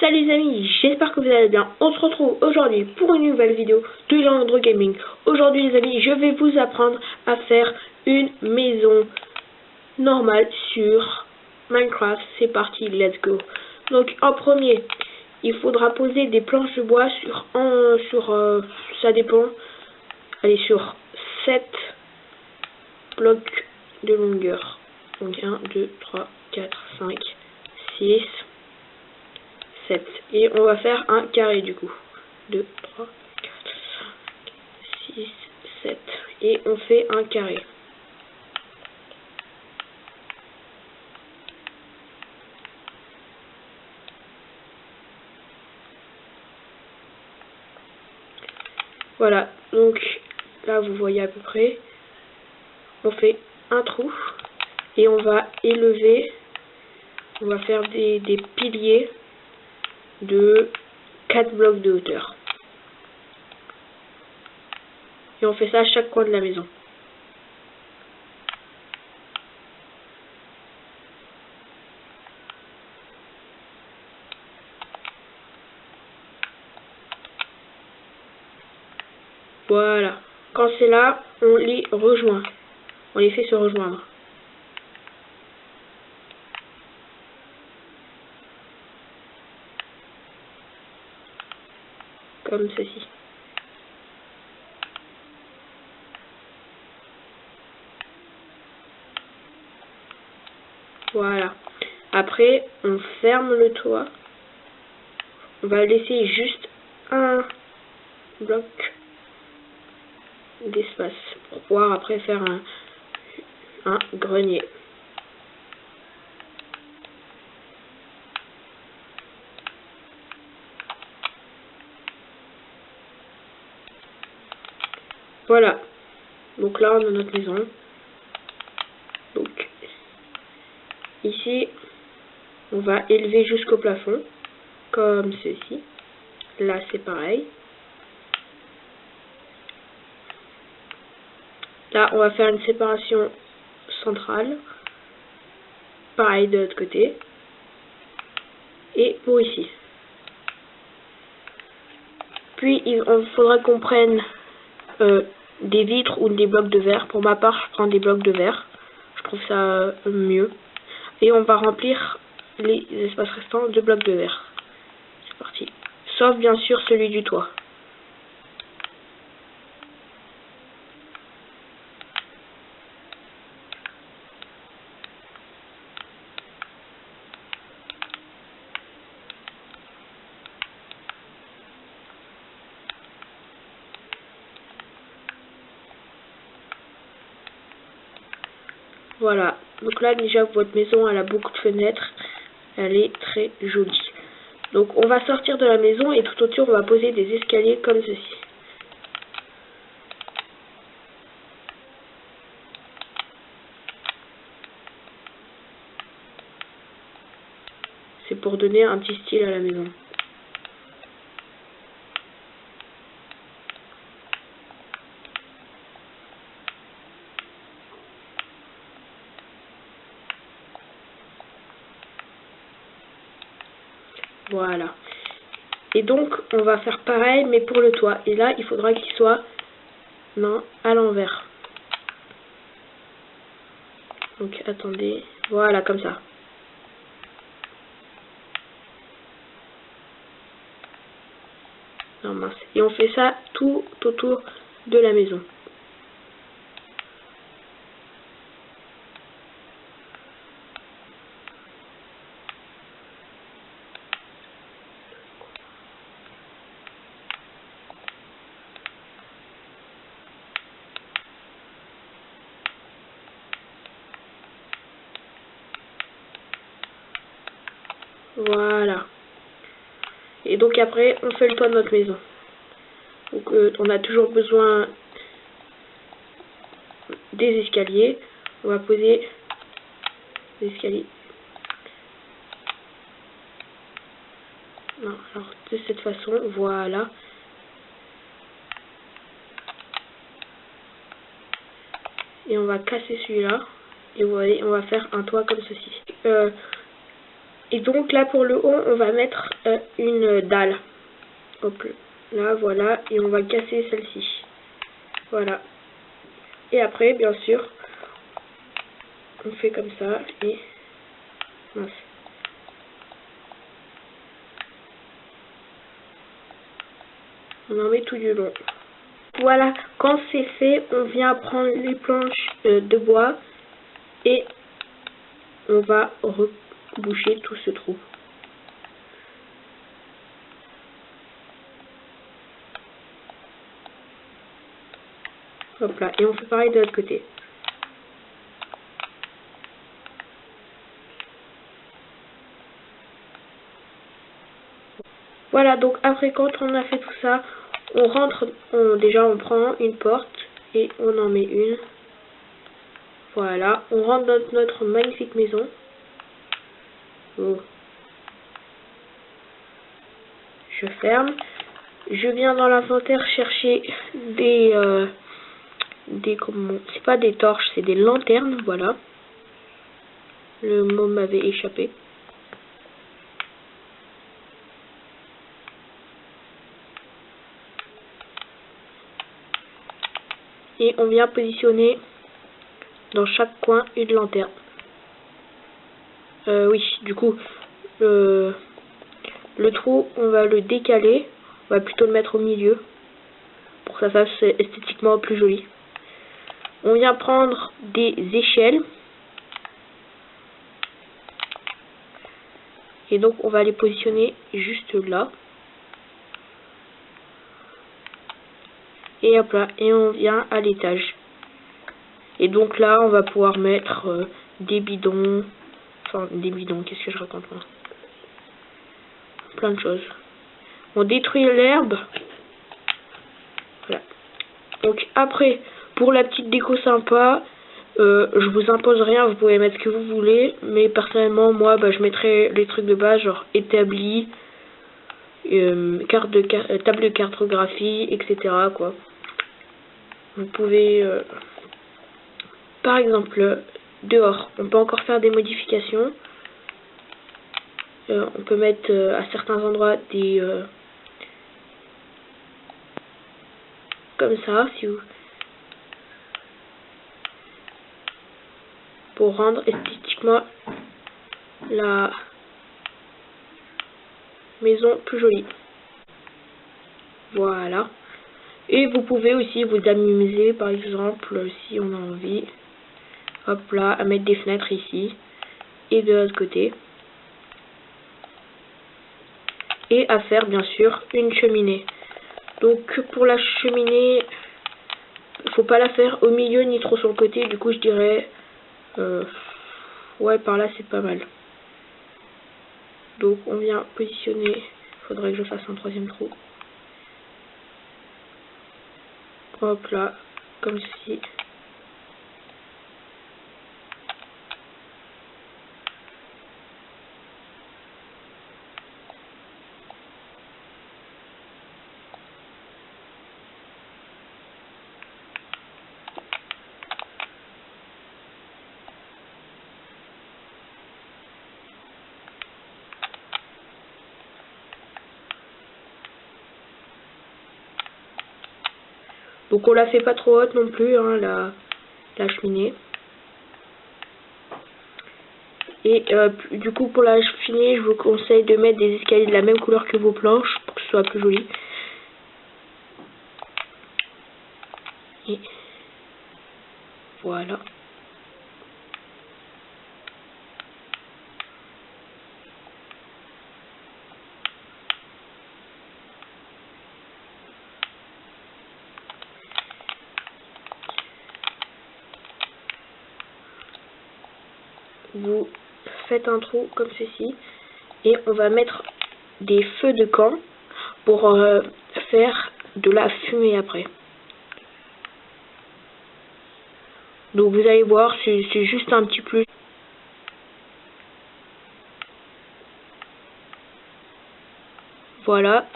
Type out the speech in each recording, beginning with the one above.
Salut les amis, j'espère que vous allez bien. On se retrouve aujourd'hui pour une nouvelle vidéo de Leandro Gaming. Aujourd'hui les amis, je vais vous apprendre à faire une maison normale sur Minecraft. C'est parti, let's go. Donc en premier, il faudra poser des planches de bois ça dépend. Allez, sur 7 blocs de longueur. Donc 1, 2, 3, 4, 5, 6, 7. Et on va faire un carré du coup. 2, 3, 4, 5, 6, 7. Et on fait un carré. Voilà, donc là vous voyez à peu près. On fait un trou et on va élever. On va faire des piliers de 4 blocs de hauteur. Et on fait ça à chaque coin de la maison. Voilà. Quand c'est là, on les rejoint. On les fait se rejoindre. Comme ceci. Voilà. Après, on ferme le toit. On va laisser juste un bloc d'espace pour pouvoir après faire un grenier. Voilà. Donc là, on a notre maison. Donc, ici, on va élever jusqu'au plafond, comme ceci. Là, c'est pareil. Là, on va faire une séparation centrale. Pareil de l'autre côté. Et pour ici. Puis, il faudra qu'on prenne des vitres ou des blocs de verre. Pour ma part, je prends des blocs de verre. Je trouve ça mieux. Et on va remplir les espaces restants de blocs de verre. C'est parti. Sauf bien sûr celui du toit. Voilà, donc là déjà votre maison elle a beaucoup de fenêtres, elle est très jolie. Donc on va sortir de la maison et tout autour on va poser des escaliers comme ceci. C'est pour donner un petit style à la maison. Voilà. Et donc, on va faire pareil, mais pour le toit. Et là, il faudra qu'il soit à l'envers. Donc, attendez. Voilà, comme ça. Non, mince. Et on fait ça tout autour de la maison. Voilà. Et donc après, on fait le toit de notre maison. Donc on a toujours besoin des escaliers. On va poser des escaliers. Non, alors de cette façon, voilà. Et on va casser celui-là. Et vous voyez, on va faire un toit comme ceci. Et donc là pour le haut, on va mettre une dalle. Hop là, voilà, et on va casser celle-ci. Voilà. Et après, bien sûr, on fait comme ça et mince. On en met tout du long. Voilà, quand c'est fait, on vient prendre les planches de bois et on va reboucher tout ce trou. Hop là, et on fait pareil de l'autre côté. Voilà, donc après quand on a fait tout ça, on rentre, déjà on prend une porte et on en met une. Voilà, on rentre dans notre magnifique maison. Oh. Je ferme. Je viens dans l'inventaire chercher comment, c'est pas des torches, c'est des lanternes, voilà. Le mot m'avait échappé. Et on vient positionner dans chaque coin une lanterne. Oui, du coup, le trou, on va le décaler. On va plutôt le mettre au milieu pour que ça fasse esthétiquement plus joli. On vient prendre des échelles. Et donc, on va les positionner juste là. Et hop là, et on vient à l'étage. Et donc là, on va pouvoir mettre des bidons. Enfin, des bidons, qu'est-ce que je raconte moi? Plein de choses. On détruit l'herbe. Voilà. Donc après, pour la petite déco sympa, je vous impose rien, vous pouvez mettre ce que vous voulez. Mais personnellement, moi, je mettrai les trucs de base, genre établi, table de cartographie, etc. quoi. Vous pouvez, par exemple, dehors, on peut encore faire des modifications. On peut mettre à certains endroits des comme ça, si vous, pour rendre esthétiquement la maison plus jolie. Voilà. Et vous pouvez aussi vous amuser, par exemple, si on a envie, hop là, à mettre des fenêtres ici et de l'autre côté. Et à faire bien sûr une cheminée. Donc pour la cheminée, il faut pas la faire au milieu ni trop sur le côté. Du coup je dirais, ouais, par là c'est pas mal. Donc on vient positionner, il faudrait que je fasse un troisième trou. Hop là, comme ceci. Donc on la fait pas trop haute non plus, hein, la cheminée. Et du coup pour la cheminée, je vous conseille de mettre des escaliers de la même couleur que vos planches pour que ce soit plus joli. Et voilà. Vous faites un trou comme ceci et on va mettre des feux de camp pour faire de la fumée après. Donc vous allez voir, c'est juste un petit plus. Voilà.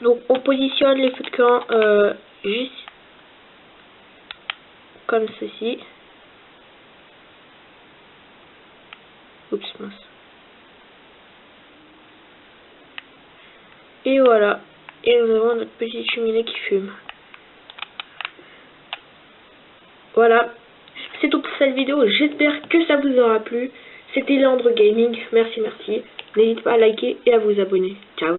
Donc on positionne les feux de camp juste comme ceci. Oups, mince. Et voilà. Et nous avons notre petite cheminée qui fume. Voilà. C'est tout pour cette vidéo. J'espère que ça vous aura plu. C'était Léandre Gaming. Merci. N'hésitez pas à liker et à vous abonner. Ciao.